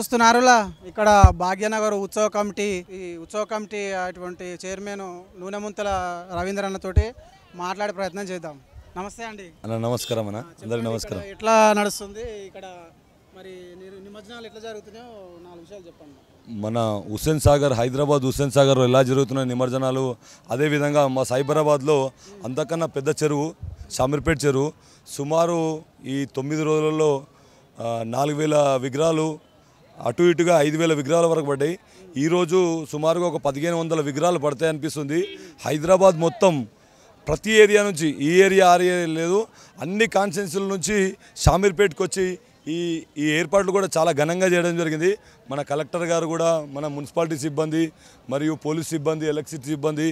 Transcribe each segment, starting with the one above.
చూస్తున్నారులా ఇక్కడ భాగ్యనగర్ ఉత్సవ కమిటీ ఉత్సవ కమిటీ అటువంటి చైర్మన్ నూనెముంతల రవీంద్రన్నతోటి మాట్లాడే ప్రయత్నం చేద్దాం. నమస్తే అండి. నమస్కారం అన్న, అందరికీ నమస్కారం. ఎట్లా నడుస్తుంది ఇక్కడ, మరి నిమజ్జనాలు ఎట్లా జరుగుతున్నాయో 4 విషయాలు చెప్పండి. మన హుస్సేన్ సాగర్, హైదరాబాద్ హుస్సేన్ సాగర్ ఎలా జరుగుతున్నాయి నిమజ్జనాలు, అదేవిధంగా మా సైబరాబాద్లో అంతకన్నా పెద్ద చెరువు షామీర్పేట్ చెరువు సుమారు ఈ 9 రోజులలో 4000 విగ్రహాలు, అటు ఇటుగా 5000 విగ్రహాల వరకు పడ్డాయి. ఈరోజు సుమారుగా ఒక 1500 విగ్రహాలు పడతాయి అనిపిస్తుంది. హైదరాబాద్ మొత్తం ప్రతి ఏరియా నుంచి, ఈ ఏరియా ఆ ఏరియా లేదు, అన్ని కాన్స్టిట్యున్సీల నుంచి షామీర్పేట్కి వచ్చి ఈ ఏర్పాట్లు కూడా చాలా ఘనంగా చేయడం జరిగింది. మన కలెక్టర్ గారు కూడా, మన మున్సిపాలిటీ సిబ్బంది మరియు పోలీస్ సిబ్బంది, ఎలక్ట్రిసిటీ సిబ్బంది,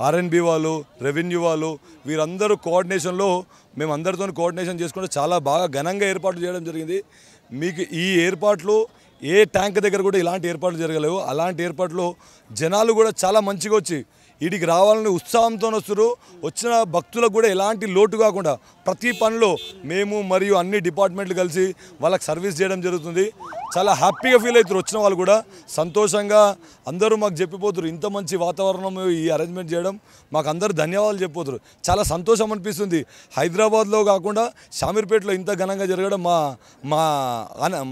ఆర్ఎన్బి వాళ్ళు, రెవెన్యూ వాళ్ళు, వీరందరూ కోఆర్డినేషన్లో మేము అందరితో కోఆర్డినేషన్ చేసుకుంటే చాలా బాగా ఘనంగా ఏర్పాట్లు చేయడం జరిగింది. మీకు ఈ ఏర్పాట్లు ఏ ట్యాంక్ దగ్గర కూడా ఇలాంటి ఏర్పాట్లు జరగలేవు. అలాంటి ఏర్పాట్లు జనాలు కూడా చాలా మంచిగా వచ్చి వీడికి రావాలని ఉత్సాహంతో వస్తారు. వచ్చిన భక్తులకు కూడా ఎలాంటి లోటు కాకుండా ప్రతి పనిలో మేము మరియు అన్ని డిపార్ట్మెంట్లు కలిసి వాళ్ళకి సర్వీస్ చేయడం జరుగుతుంది. చాలా హ్యాపీగా ఫీల్ అవుతారు. వచ్చిన వాళ్ళు కూడా సంతోషంగా అందరూ మాకు చెప్పిపోతారు, ఇంత మంచి వాతావరణం ఈ అరేంజ్మెంట్ చేయడం మాకు అందరూ ధన్యవాదాలు చెప్పిపోతారు. చాలా సంతోషం అనిపిస్తుంది. హైదరాబాద్లో కాకుండా షామీర్పేటలో ఇంత ఘనంగా జరగడం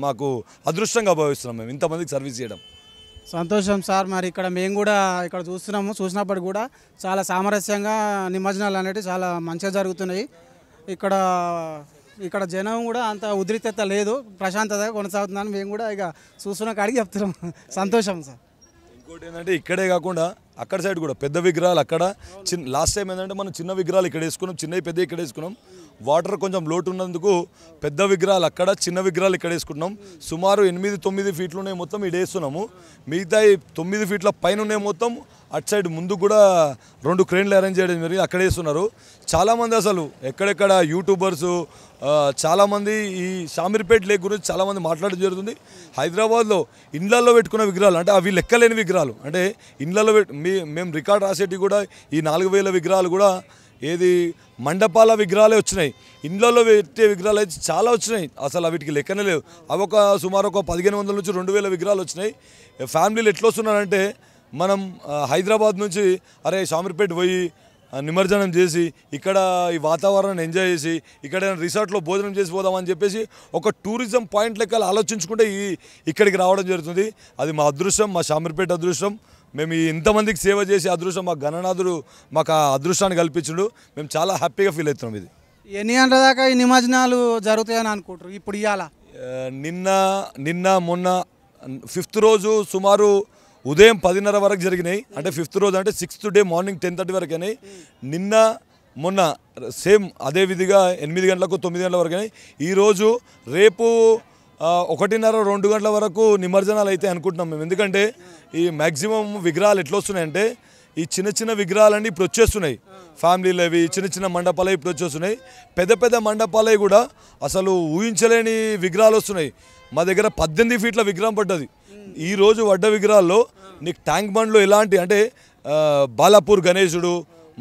మాకు అదృష్టంగా భావిస్తున్నాం. మేము ఇంతమందికి సర్వీస్ చేయడం సంతోషం సార్. మరి ఇక్కడ మేము కూడా ఇక్కడ చూసినప్పుడు కూడా చాలా సామరస్యంగా నిమజ్జనాలు అనేవి చాలా మంచిగా జరుగుతున్నాయి. ఇక్కడ జనం కూడా అంత ఉద్రిక్తత లేదు, ప్రశాంతతగా కొనసాగుతుందని మేము కూడా ఇక చూస్తున్న కాడికి చెప్తున్నాం. సంతోషం సార్. ఇంకోటి ఏంటంటే ఇక్కడే కాకుండా అక్కడ సైడ్ కూడా పెద్ద విగ్రహాలు అక్కడ లాస్ట్ టైం ఏంటంటే మనం చిన్న విగ్రహాలు ఇక్కడ వేసుకున్నాం, చిన్నవి పెద్ద ఇక్కడ వేసుకున్నాం. వాటర్ కొంచెం లోటు ఉన్నందుకు పెద్ద విగ్రహాలు అక్కడ, చిన్న విగ్రహాలు ఇక్కడ వేసుకుంటున్నాం. సుమారు 8-9 ఫీట్లు ఉన్నాయి మొత్తం ఇక్కడ వేస్తున్నాము. మిగతా 9 ఫీట్ల పైన ఉన్నాయి మొత్తం. అటు సైడ్ ముందు కూడా 2 క్రేన్లు అరేంజ్ చేయడం జరిగింది, అక్కడ వేస్తున్నారు. చాలామంది అసలు ఎక్కడెక్కడ యూట్యూబర్సు చాలామంది ఈ షామీర్పేట్ లేక్ గురించి చాలామంది మాట్లాడడం జరుగుతుంది. హైదరాబాద్లో ఇండ్లలో పెట్టుకున్న విగ్రహాలు అంటే అవి లెక్కలేని విగ్రహాలు, అంటే ఇండ్లలో మేము రికార్డ్ రాసేటివి కూడా ఈ 4000 విగ్రహాలు కూడా ఏది మండపాల విగ్రహాలే వచ్చినాయి. ఇండ్లలో పెట్టే విగ్రహాలు అయితే చాలా వచ్చినాయి, అసలు వీటికి లెక్కనే లేవు. అవి సుమారు 1500 నుంచి 2000 విగ్రహాలు వచ్చినాయి. ఫ్యామిలీలు ఎట్లా వస్తున్నారంటే మనం హైదరాబాద్ నుంచి అరే షామీర్పేట్ పోయి నిమజ్జనం చేసి ఇక్కడ ఈ వాతావరణాన్ని ఎంజాయ్ చేసి ఇక్కడ రిసార్ట్లో భోజనం చేసి పోదామని చెప్పేసి ఒక టూరిజం పాయింట్ లెక్క ఆలోచించుకుంటే ఇక్కడికి రావడం జరుగుతుంది. అది మా అదృష్టం, మా షామీర్పేట అదృష్టం. మేము ఇంతమందికి సేవ చేసే అదృష్టం మా గణనాథుడు మాకు ఆ అదృష్టాన్ని కల్పించుడు. మేము చాలా హ్యాపీగా ఫీల్ అవుతున్నాం. ఇది ఎన్ని గంటల దాకా ఈ నిమజ్జనాలు జరుగుతాయని అనుకుంటారు ఇప్పుడు? ఇవాళ నిన్న మొన్న 5th రోజు సుమారు ఉదయం 10:30 వరకు జరిగినాయి. అంటే 5th రోజు అంటే 6th డే మార్నింగ్ 10:30 వరకు అయినాయి. నిన్న మొన్న సేమ్ అదే విధిగా 8 గంటలకు 9 గంటల వరకు అయినాయి. ఈరోజు రేపు 1:30-2 గంటల వరకు నిమజ్జనాలు అయితే అనుకుంటున్నాం మేము. ఎందుకంటే ఈ మ్యాక్సిమం విగ్రహాలు ఎట్లా వస్తున్నాయంటే ఈ చిన్న చిన్న విగ్రహాలన్నీ ఇప్పుడు వచ్చేస్తున్నాయి. ఫ్యామిలీలు అవి చిన్న చిన్న మండపాలు ఇప్పుడు వచ్చేస్తున్నాయి. పెద్ద పెద్ద మండపాలవి కూడా అసలు ఊహించలేని విగ్రహాలు వస్తున్నాయి. మా దగ్గర 18 ఫీట్ల విగ్రహం పడ్డది. ఈరోజు వడ్డ విగ్రహాల్లో నీకు ట్యాంక్ బండ్లో ఎలాంటి అంటే బాలాపూర్ గణేశుడు,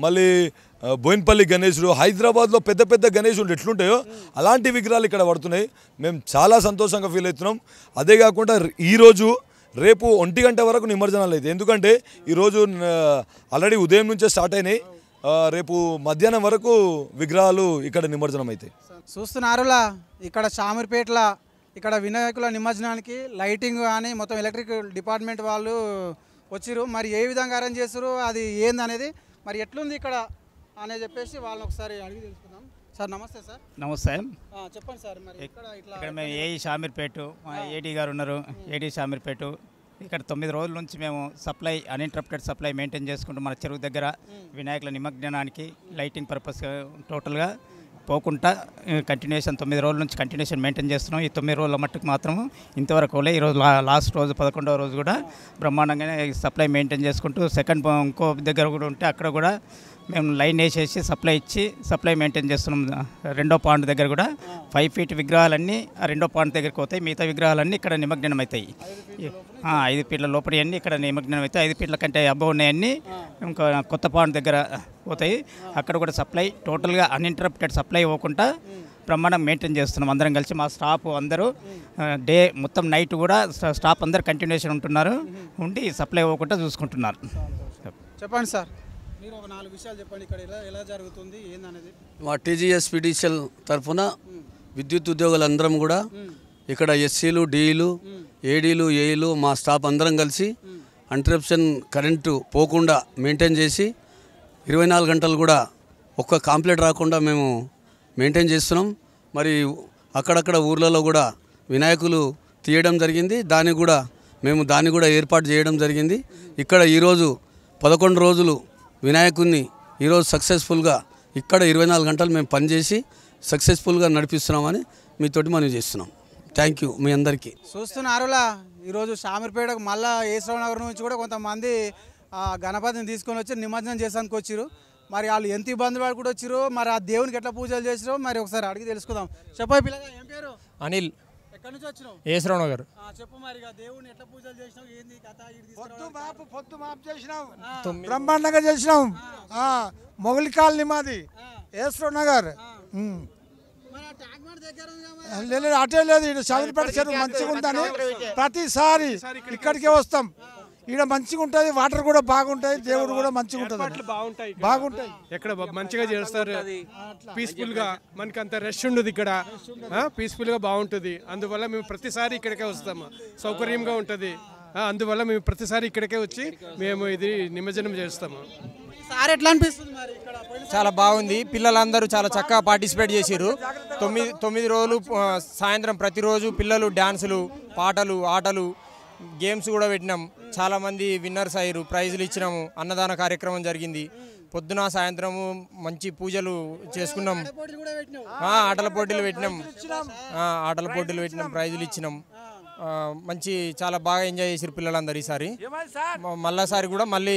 మళ్ళీ బోయిన్పల్లి గణేశుడు, హైదరాబాద్లో పెద్ద పెద్ద గణేశుడు ఎట్లుంటాయో అలాంటి విగ్రహాలు ఇక్కడ పడుతున్నాయి. మేము చాలా సంతోషంగా ఫీల్ అవుతున్నాం. అదే కాకుండా ఈరోజు రేపు 1 గంట వరకు నిమజ్జనాలు అయితే, ఎందుకంటే ఈరోజు ఆల్రెడీ ఉదయం నుంచే స్టార్ట్ అయినాయి. రేపు మధ్యాహ్నం వరకు విగ్రహాలు ఇక్కడ నిమజ్జనం అవుతాయి. చూస్తున్నారులా ఇక్కడ షామీర్పేటలో ఇక్కడ వినాయకుల నిమజ్జనానికి లైటింగ్ కానీ మొత్తం ఎలక్ట్రిక్ డిపార్ట్మెంట్ వాళ్ళు వచ్చిరు. మరి ఏ విధంగా అరేంజ్ చేస్తారు, అది ఏందనేది మరి ఎట్లుంది ఇక్కడ అని చెప్పేసి వాళ్ళని ఒకసారి అడిగి తెలుసుకుందాం. సార్ నమస్తే. సార్ నమస్తే. చెప్పండి సార్. మరి ఇక్కడ మేము ఏఈ షామీర్పేట, ఏడీ గారు ఉన్నారు, ఏడీ షామీర్పేట. ఇక్కడ 9 రోజుల నుంచి మేము సప్లై అన్ఇంటరప్టెడ్ సప్లై మెయింటైన్ చేసుకుంటూ మన చెరువు దగ్గర వినాయకుల నిమజ్జనానికి లైటింగ్ పర్పస్ టోటల్గా పోకుండా కంటిన్యూషన్ 9 రోజుల నుంచి కంటిన్యూషన్ మెయింటైన్ చేస్తున్నాం. ఈ 9 రోజుల మట్టుకు మాత్రం ఇంతవరకు ఈరోజు లాస్ట్ రోజు 11వ రోజు కూడా బ్రహ్మాండంగానే సప్లై మెయింటైన్ చేసుకుంటూ సెకండ్ ఇంకో దగ్గర కూడా ఉంటే అక్కడ కూడా మేము లైన్ వేసేసి సప్లై ఇచ్చి సప్లై మెయింటైన్ చేస్తున్నాం. 2వ పాయింట్ దగ్గర కూడా 5 ఫీట్ విగ్రహాలన్నీ ఆ 2వ పాయింట్ దగ్గరికి పోతాయి. మిగతా విగ్రహాలన్నీ ఇక్కడ నిమజ్జనం అవుతాయి. 5 ఫీట్ల లోపలి అన్నీ ఇక్కడ నిమజ్జనం అవుతాయి. 5 ఫీట్ల కంటే అబ్బో ఉన్నాయన్నీ ఇంకా కొత్త పాయింట్ దగ్గర పోతాయి. అక్కడ కూడా సప్లై టోటల్గా అన్ఇంటరప్టెడ్ సప్లై పోకుండా బ్రహ్మాండం మెయింటైన్ చేస్తున్నాం అందరం కలిసి. మా స్టాఫ్ అందరూ డే మొత్తం నైట్ కూడా స్టాఫ్ అందరు కంటిన్యూషన్ ఉంటున్నారు, ఉండి సప్లై అవ్వకుండా చూసుకుంటున్నారు. చెప్పండి సార్, మీరు ఒక 4 విషయాలు చెప్పండి, ఇక్కడ ఎలా జరుగుతుంది ఏందనేది. మా టీజీఎస్ పిడిసిఎల్ తరఫున విద్యుత్ ఉద్యోగులందరం కూడా ఇక్కడ ఎస్సీలు, డీఈలు, ఏడీలు, ఏఈలు మా స్టాఫ్ అందరం కలిసి ఇంటరప్షన్ కరెంటు పోకుండా మెయింటైన్ చేసి 24 గంటలు కూడా ఒక్క కాంప్లైంట్ రాకుండా మేము మెయింటైన్ చేస్తున్నాం. మరి అక్కడక్కడ ఊర్లలో కూడా వినాయకులు తీయడం జరిగింది, దాన్ని కూడా ఏర్పాటు చేయడం జరిగింది. ఇక్కడ ఈరోజు 11 రోజులు వినాయకుడిని ఈరోజు సక్సెస్ఫుల్గా ఇక్కడ 24 గంటలు మేము పనిచేసి సక్సెస్ఫుల్గా నడిపిస్తున్నామని మీతోటి మనం చేస్తున్నాం. థ్యాంక్ యూ మీ అందరికీ. చూస్తున్నారులా ఈరోజు షామీర్పేటకు మళ్ళీ ఏసరావు నగర్ నుంచి కూడా కొంతమంది గణపతిని తీసుకొని వచ్చి నిమజ్జనం చేసానికి వచ్చారు. మరి వాళ్ళు ఎంత ఇబ్బంది పడి కూడా వచ్చారు, మరి ఆ దేవునికి ఎట్లా పూజలు చేసారో మరి ఒకసారి అడిగి తెలుసుకుందాం. చెప్పాయి పిల్లగా, ఏం పేరు? అనిల్. ఎక్కడి నుంచి వచ్చినావు? ఏసరావు నగర్. చెప్పు మరి దేవుని ఎట్లా పూజలు చేసినావు, ఏంది కథ? పొద్దు మాపు చేసినాం, బ్రహ్మాండంగా చేసినాం. మొగలి కాలనీ మాది, ఏసరావు నగర్. లేదు అటే లేదు, ఇక్కడ షామీర్పేట చెరువు మంచిగా ఉందని ప్రతిసారి ఇక్కడికే వస్తాం. ఇక్కడ మంచిగా ఉంటుంది, వాటర్ కూడా బాగుంటాయి, దేవుడు కూడా మంచిగా ఉంటుంది, బాగుంటాయి. ఎక్కడ మంచిగా చేస్తారు, పీస్ఫుల్ గా, మనకి అంత రష్ ఉండదు ఇక్కడ, పీస్ఫుల్ గా బాగుంటుంది. అందువల్ల మేము ప్రతిసారి ఇక్కడికే వస్తాము, సౌకర్యంగా ఉంటుంది. అందువల్ల మేము ప్రతిసారి ఇక్కడికే వచ్చి మేము ఇది నిమజ్జనం చేస్తాము. చాలా బాగుంది, పిల్లలందరూ చాలా చక్కగా పార్టిసిపేట్ చేసిర్రు. 9 రోజులు సాయంత్రం ప్రతిరోజు పిల్లలు డ్యాన్సులు, పాటలు, ఆటలు, గేమ్స్ కూడా పెట్టినాం. చాలామంది విన్నర్స్ అయ్యారు, ప్రైజులు ఇచ్చినాము. అన్నదాన కార్యక్రమం జరిగింది. పొద్దున సాయంత్రము మంచి పూజలు చేసుకున్నాం. ఆటల పోటీలు పెట్టినాం, ప్రైజులు ఇచ్చినాం. మంచి చాలా బాగా ఎంజాయ్ చేసారు పిల్లలందరూ. ఈసారి మళ్ళీసారి కూడా మళ్ళీ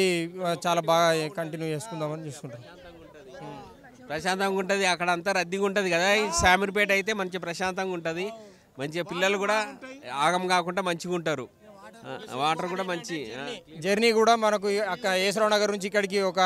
చాలా బాగా కంటిన్యూ చేసుకుందామని చూసుకుంటాం. ప్రశాంతంగా ఉంటుంది, అక్కడ అంతా రద్దీగా ఉంటుంది కదా. షామీర్పేట అయితే మంచి ప్రశాంతంగా ఉంటుంది, మంచిగా పిల్లలు కూడా ఆగం కాకుండా మంచిగా ఉంటారు. వాటర్ కూడా మంచి జర్నీ కూడా మనకు ఏసరావు నగర్ నుంచి ఇక్కడికి ఒక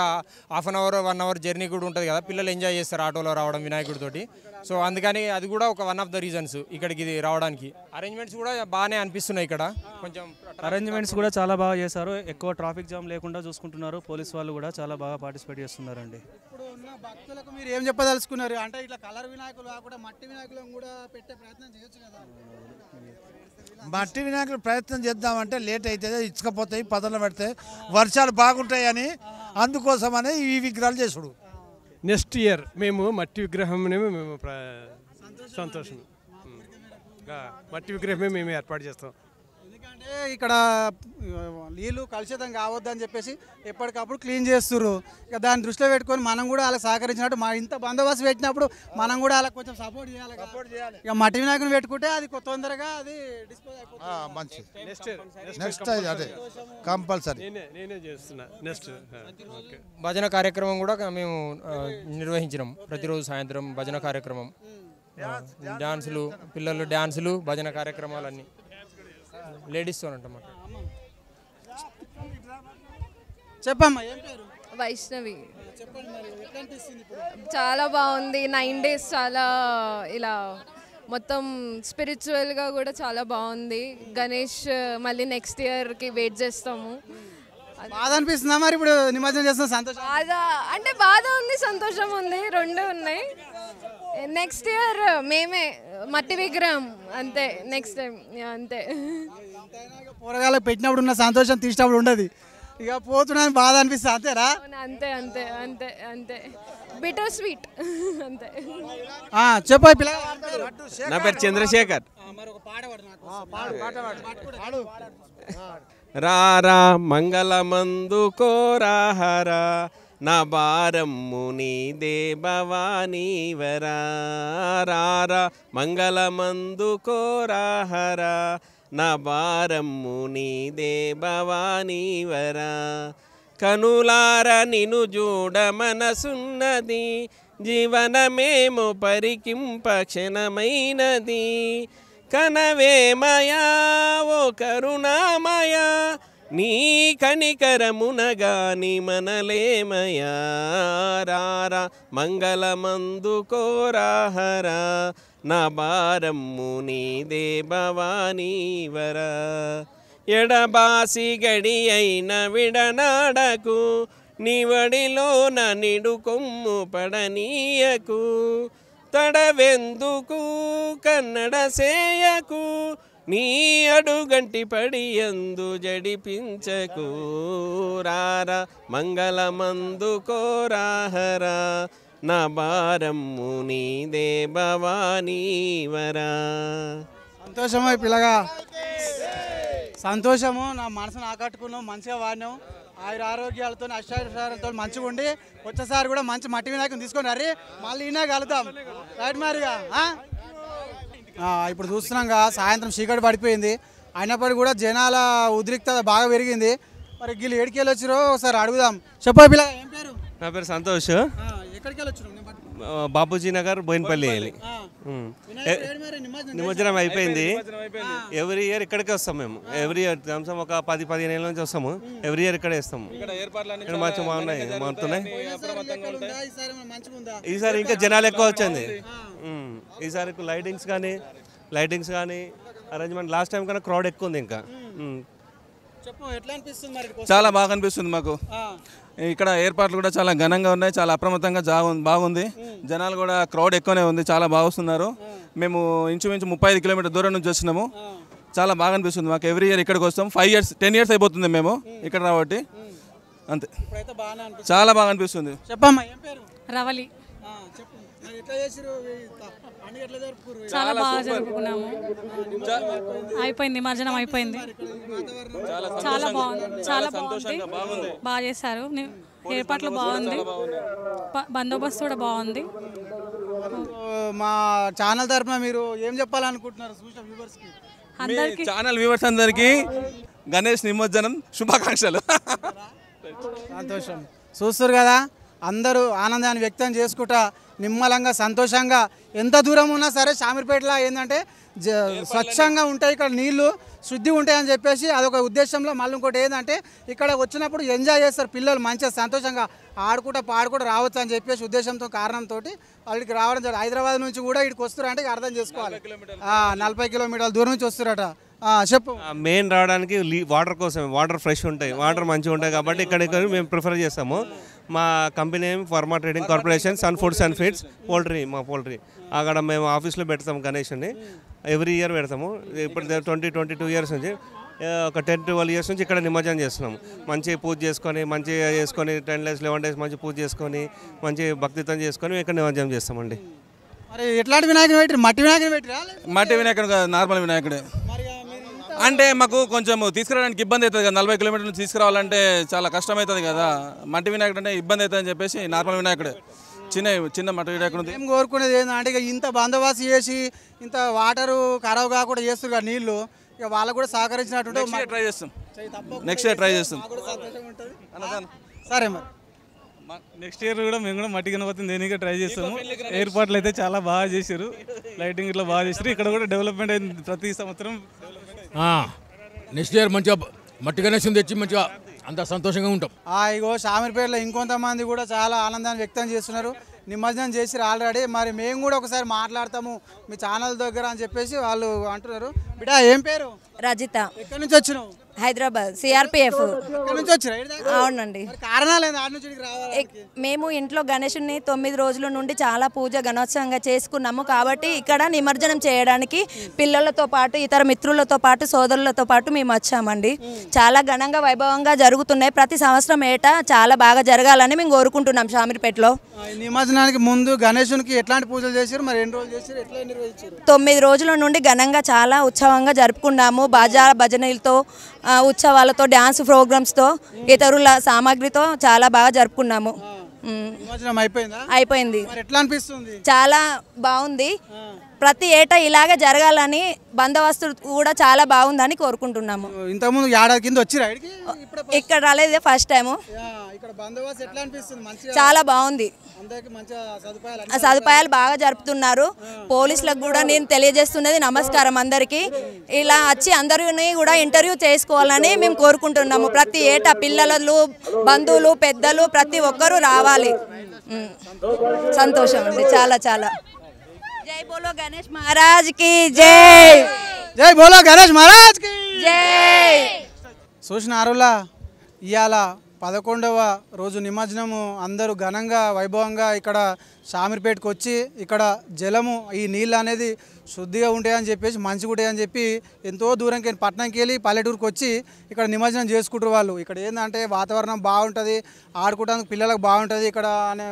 1/2 అవర్ 1 అవర్ జర్నీ కూడా ఉంటుంది కదా. పిల్లలు ఎంజాయ్ చేస్తారు ఆటోలో రావడం వినాయకుడితోటి. సో అందుకని అది కూడా ఒక 1 ఆఫ్ ద రీజన్స్ ఇక్కడికి ఇది రావడానికి. అరేంజ్మెంట్స్ కూడా బాగానే అనిపిస్తున్నాయి. ఇక్కడ కొంచెం అరేంజ్మెంట్స్ కూడా చాలా బాగా చేశారు, ఎక్కువ ట్రాఫిక్ జామ్ లేకుండా చూసుకుంటున్నారు. పోలీస్ వాళ్ళు కూడా చాలా బాగా పార్టిసిపేట్ చేస్తున్నారండి. ఇప్పుడు ఉన్న భక్తులకు మీరు ఏం చెప్పదలుచుకున్నారు? అంటే ఇట్లా కలర్ వినాయకులు కాకుండా మట్టి వినాయకులను కూడా పెట్టే ప్రయత్నం చేయొచ్చు కదా. మట్టి వినాయకులు ప్రయత్నం చేద్దామంటే లేట్ అవుతుంది, ఇచ్చకపోతాయి, పదలు పెడతాయి, వర్షాలు బాగుంటాయని అందుకోసమని ఈ విగ్రహాలు చేసుడు. నెక్స్ట్ ఇయర్ మేము మట్టి విగ్రహం మేము సంతోషం, మట్టి విగ్రహమే మేము ఏర్పాటు చేస్తాం. ఎందుకంటే ఇక్కడ నీళ్ళు కలుషితం కావద్దని చెప్పేసి ఎప్పటికప్పుడు క్లీన్ చేస్తున్నారు. ఇక దాన్ని దృష్టిలో పెట్టుకొని మనం కూడా వాళ్ళకి సహకరించినట్టు మా ఇంత బందోబస్తు పెట్టినప్పుడు మనం కూడా వాళ్ళకి కొంచెం సపోర్ట్ చేయాలి. ఇక మట్టి వినాయకుని పెట్టుకుంటే అది తొందరగా అది డిస్పోజ్ అయిపోతుంది. నెక్స్ట్ అదే కంపల్సరీ నేనే చేస్తున్నా. నెక్స్ట్ భజన కార్యక్రమం కూడా మేము నిర్వహించినాం. ప్రతిరోజు సాయంత్రం భజన కార్యక్రమం, డ్యాన్సులు, పిల్లలు డ్యాన్సులు, భజన కార్యక్రమాలన్నీ లేడీస్తో అంటమాట. చెప్పమ్మా, ఏం పేరు? వైష్ణవి. చాలా బాగుంది. 9 days చాలా ఇలా మొత్తం స్పిరిచువల్గా కూడా చాలా బాగుంది. గణేష్ మళ్ళీ నెక్స్ట్ ఇయర్కి వెయిట్ చేస్తాము. బాధ అనిపిస్తుందా మరి ఇప్పుడు నిమజ్జనం చేస్తున్న సంతోషం? బాధ అంటే బాధ ఉంది, సంతోషం ఉంది, రెండు ఉన్నాయి. నెక్స్ట్ ఇయర్ మేమే మట్టి విగ్రహం అంతే, నెక్స్ట్ టైం అంతే. కూరగాయలు పెట్టినప్పుడు ఉన్న సంతోషం తీసినప్పుడు ఉండదు, ఇక పోతున్నాను బాధ అనిపిస్తుంది. అంతేరా? అంతే అంతే అంతే అంతే, బిటర్ స్వీట్ అంతే. చెప్పాయి పిల్ల. నా పేరు చంద్రశేఖర్. రారా మంగళమందు కోరాహరా, నా భారమ్ము నీదే భవానీవరా. రారా మంగళమందు కోరాహరా, నా భారమ్ము నీదే భవానీవరా. కనులార నిను చూడ మనసున్నది, జీవనమేమో పరికింప క్షణమైనది. కనవేమయా ఓ కరుణామయా, నీ కనికరమునగాని మనలేమయా రారా మంగళమందు కోరాహరా నా భారమ్ము నీదే భవానీవరా ఎడబాసి గడి అయిన విడనాడకు నివడిలోన నిడు కొమ్ము పడనీయకు తడవెందుకు కన్నడ సేయకు నీ అడుగంటి పడి ఎందు జడిపించకు రారా మంగళమందు కోరాహరా నా భారమ్ము నీదే భవానీవరా. సంతోషమై పిల్లగా, సంతోషము. నా మనసును ఆకట్టుకున్నాం, మంచిగా వాడినాం. ఆయుర ఆరోగ్యాలతో అష్టాచారాలతో మంచిగా ఉండి వచ్చేసారి కూడా మంచి మట్టి వినాయకుని తీసుకొని రీ మళ్ళీ ఈయన కలుద్దాం. రైట్ మారిగా. ఇప్పుడు చూస్తున్నాంగా సాయంత్రం చీకటి పడిపోయింది, అయినప్పటికీ కూడా జనాల ఉద్రిక్తత బాగా పెరిగింది. మరి వీళ్ళు ఏడికి వెళ్ళి వచ్చారో ఒకసారి అడుగుదాం. చెప్పా పిల్ల, ఏం పేరు? నా పేరు సంతోష్. ఎక్కడికి వెళ్ళొచ్చు? బాపూజీ నగర్ బోయినపల్లి వెళ్ళి. నిమజ్జనం అయిపోయింది. ఎవ్రీ ఇయర్ ఇక్కడికే వస్తాం మేము. ఎవ్రీ ఇయర్ కనీసం ఒక 10-15 ఏళ్ళ నుంచి వస్తాము. ఎవ్రీ ఇయర్ ఇక్కడే ఇస్తాము. మంచిగా బాగున్నాయి, మారుతున్నాయి. ఈసారి ఇంకా జనాలు ఎక్కువ వచ్చింది. ఈసారి లైటింగ్స్ కానీ అరేంజ్మెంట్ లాస్ట్ టైం కన్నా క్రౌడ్ ఎక్కువ ఉంది. ఇంకా చాలా బాగా అనిపిస్తుంది మాకు. ఇక్కడ ఏర్పాట్లు కూడా చాలా ఘనంగా ఉన్నాయి, చాలా అప్రమత్తంగా బాగుంది. జనాలు కూడా క్రౌడ్ ఎక్కువనే ఉంది, చాలా బాగా వస్తున్నారు. మేము ఇంచుమించు 35 కిలోమీటర్ దూరం నుంచి వచ్చినాము. చాలా బాగా అనిపిస్తుంది మాకు. ఎవ్రీ ఇయర్ ఇక్కడికి వస్తాం. 10 ఇయర్స్ అయిపోతుంది మేము ఇక్కడ రాబట్టి. అంతే, చాలా బాగా అనిపిస్తుంది. చెప్పమ్మా, ఏం పేరు? రవలి. చాలా బాగా జరుపుకున్నాము. అయిపోయింది, నిమజ్జనం అయిపోయింది. చాలా బాగుంది, చాలా బాగుంది. బాగా చేశారు, ఏర్పాట్లు బాగుంది, బందోబస్తు కూడా బాగుంది. మా ఛానల్ తరఫున మీరు ఏం చెప్పాలనుకుంటున్నారు అందరికీ? ఛానల్ వ్యూవర్స్ అందరికీ గణేష్ నిమజ్జనం శుభాకాంక్షలు. సంతోషం. చూస్తారు కదా, అందరూ ఆనందాన్ని వ్యక్తం చేసుకుంటా నిమ్మలంగా సంతోషంగా ఎంత దూరం ఉన్నా సరే షామీర్పేటలో ఏంటంటే స్వచ్ఛంగా ఉంటాయి, ఇక్కడ నీళ్లు శుద్ధి ఉంటాయని చెప్పేసి అదొక ఉద్దేశంలో. మళ్ళీ ఇంకోటి ఏంటంటే ఇక్కడ వచ్చినప్పుడు ఎంజాయ్ చేస్తారు పిల్లలు, మంచిగా సంతోషంగా ఆడుకుంటా పాడుకుంటూ రావచ్చు అని చెప్పేసి ఉద్దేశంతో కారణంతో వాళ్ళకి రావడం జరిగింది. హైదరాబాద్ నుంచి కూడా ఇక్కడికి వస్తారు అంటే అర్థం చేసుకోవాలి, 40 కిలోమీటర్ల దూరం నుంచి వస్తారట. చెప్పు. మెయిన్ రావడానికి వాటర్ కోసం, వాటర్ ఫ్రెష్ ఉంటాయి, వాటర్ మంచిగా ఉంటాయి కాబట్టి ఇక్కడ మేము ప్రిఫర్ చేస్తాము. మా company name pharma trading corporation, sun foods and feeds, poultry. అక్కడ మేము ఆఫీస్లో పెడతాము గణేష్ని. ఎవ్రీ ఇయర్ పెడతాము. ఇప్పుడు 22 ఇయర్స్ నుంచి, ఒక 10-12 ఇయర్స్ నుంచి ఇక్కడ నిమజ్జనం చేస్తున్నాము. మంచి పూజ చేసుకొని, మంచిగా చేసుకొని 10 days 11 days మంచి పూజ చేసుకొని, మంచి భక్తితో చేసుకొని ఇక్కడ నిమజ్జనం చేస్తామండి. మరి ఎట్లాంటి వినాయకుడు పెట్టారు? మట్టి వినాయకుడు పెట్టారా? మట్టి వినాయకుడు కాదు, నార్మల్ వినాయకుడే. అంటే మాకు కొంచెం తీసుకురావడానికి ఇబ్బంది అవుతుంది కదా, 40 కిలోమీటర్లు తీసుకురావాలంటే చాలా కష్టమవుతుంది కదా. మట్టి వినాయకుడు అంటే ఇబ్బంది అవుతుందని చెప్పేసి నార్మల్ వినాయకుడే, చిన్న మట్టి వినాయకుడు. ఏం కోరుకునేది ఏంటంటే ఇక ఇంత బందోబస్తు చేసి ఇంత వాటరు ఖరాబ్ కాకుండా చేస్తారు కదా నీళ్లు, ఇక వాళ్ళకు కూడా సహకరించినట్టు ట్రై చేస్తాం. నెక్స్ట్ ఇయర్ ట్రై చేస్తాం. సరే, మరి నెక్స్ట్ ఇయర్ కూడా మేము కూడా మట్టి గణపతిని దేనికి ట్రై చేస్తాము. ఏర్పాట్లు అయితే చాలా బాగా చేశారు, లైటింగ్ ఇట్లా బాగా చేశారు. ఇక్కడ కూడా డెవలప్మెంట్ అయింది ప్రతి సంవత్సరం. నెక్స్ట్ ఇయర్ మంచిగా మట్టి గణేశం తెచ్చి మంచిగా అంత సంతోషంగా ఉంటాం. ఇగో షామీర్పేటలో ఇంకొంతమంది కూడా చాలా ఆనందాన్ని వ్యక్తం చేస్తున్నారు, నిమజ్జనం చేసిరు ఆల్రెడీ. మరి మేము కూడా ఒకసారి మాట్లాడతాము మీ ఛానల్ దగ్గర అని చెప్పేసి వాళ్ళు అంటున్నారు. బిడ్డ, ఏం పేరు? రజిత. ఎక్కడి నుంచి వచ్చినావు? హైదరాబాద్, సిఆర్పిఎఫ్. అవునండి. మేము ఇంట్లో గణేశుని 9 రోజుల నుండి చాలా పూజ ఘనోత్సవంగా చేసుకున్నాము కాబట్టి ఇక్కడ నిమజ్జనం చేయడానికి పిల్లలతో పాటు ఇతర మిత్రులతో పాటు సోదరులతో పాటు మేము వచ్చామండి. చాలా ఘనంగా వైభవంగా జరుగుతున్నాయి. ప్రతి సంవత్సరం ఏటా చాలా బాగా జరగాలని మేము కోరుకుంటున్నాం. షామీర్పేటలో నిమజ్జనానికి ముందు గణేశునికి ఎట్లాంటి పూజలు చేశారు? మరి ఎన్ని రోజులు చేశారు? ఎట్లా నిర్వహించారు? 9 రోజుల నుండి ఘనంగా చాలా ఉత్సవంగా జరుపుకున్నాము. బాజా భజనలతో, ఉత్సవాలతో, డ్యాన్స్ ప్రోగ్రామ్స్తో, ఇతరుల సామాగ్రితో చాలా బాగా జరుపుకున్నాము. అయిపోయింది. చాలా బాగుంది. ప్రతి ఏటా ఇలాగే జరగాలని, బందోబస్తు కూడా చాలా బాగుందని కోరుకుంటున్నాము. ఇంతకుముందు ఏడాది కింద వచ్చి ఇక్కడ రాలేదు, ఫస్ట్ టైము. చాలా బాగుంది. సదుపాయాలు బాగా జరుపుతున్నారు. పోలీసులకు కూడా నేను తెలియజేస్తున్నది నమస్కారం అందరికీ. ఇలా వచ్చి అందరినీ కూడా ఇంటర్వ్యూ చేసుకోవాలని మేము కోరుకుంటున్నాము. ప్రతి ఏటా పిల్లలు, బంధువులు, పెద్దలు ప్రతి ఒక్కరూ రావాలి. సంతోషం అండి, చాలా చాలా. జై బోలో గణేష్ మహారాజ్ కి జై. జై బోలో గణేష్ మహారాజ్ కి జై. చూసినారులా ఇవాళ 11వ రోజు నిమజ్జనము అందరూ ఘనంగా వైభవంగా ఇక్కడ షామీర్పేటకు వచ్చి ఇక్కడ జలము ఈ నీళ్ళు అనేది శుద్ధిగా ఉంటాయని చెప్పేసి మంచిగా ఉంటాయని చెప్పి ఎంతో దూరంకి పట్టణంకి వెళ్ళి పల్లెటూరుకి వచ్చి ఇక్కడ నిమజ్జనం చేసుకుంటారు వాళ్ళు. ఇక్కడ ఏంటంటే వాతావరణం బాగుంటుంది, ఆడుకోవడానికి పిల్లలకు బాగుంటుంది, ఇక్కడ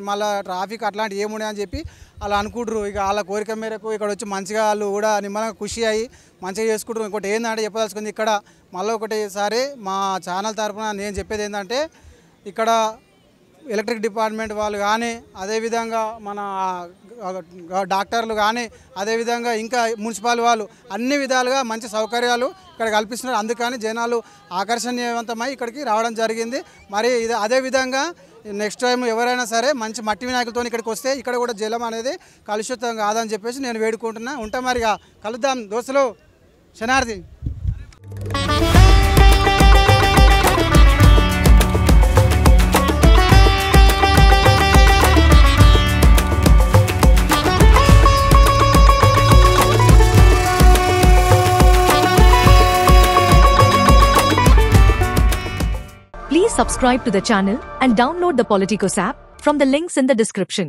మళ్ళీ ట్రాఫిక్ అట్లాంటివి ఏమున్నాయని చెప్పి అలా అనుకుంటారు. ఇక వాళ్ళ కోరిక మేరకు ఇక్కడ వచ్చి మంచిగా వాళ్ళు కూడా నిమ్మలంగా ఖుషి అయ్యి మంచిగా చేసుకుంటారు. ఇంకోటి ఏంటంటే చెప్పదలుచుకుంది ఇక్కడ మళ్ళీ ఒకటిసారి మా ఛానల్ తరఫున నేను చెప్పేది ఏంటంటే ఇక్కడ ఎలక్ట్రిక్ డిపార్ట్మెంట్ వాళ్ళు కానీ అదేవిధంగా మన డాక్టర్లు కానీ అదేవిధంగా ఇంకా మున్సిపల్ వాళ్ళు అన్ని విధాలుగా మంచి సౌకర్యాలు ఇక్కడ కల్పిస్తున్నారు. అందుకని జనాలు ఆకర్షణీయవంతమై ఇక్కడికి రావడం జరిగింది. మరి ఇది అదేవిధంగా నెక్స్ట్ టైం ఎవరైనా సరే మంచి మట్టి వినాయకులతో ఇక్కడికి వస్తే ఇక్కడ కూడా జలం అనేది కలుషితం కాదని చెప్పేసి నేను వేడుకుంటున్నా. ఉంటా మరిగా కలుద్దాం దోస్తులు. శనార్థి. Please subscribe to the channel and download the Politicos app from the links in the description.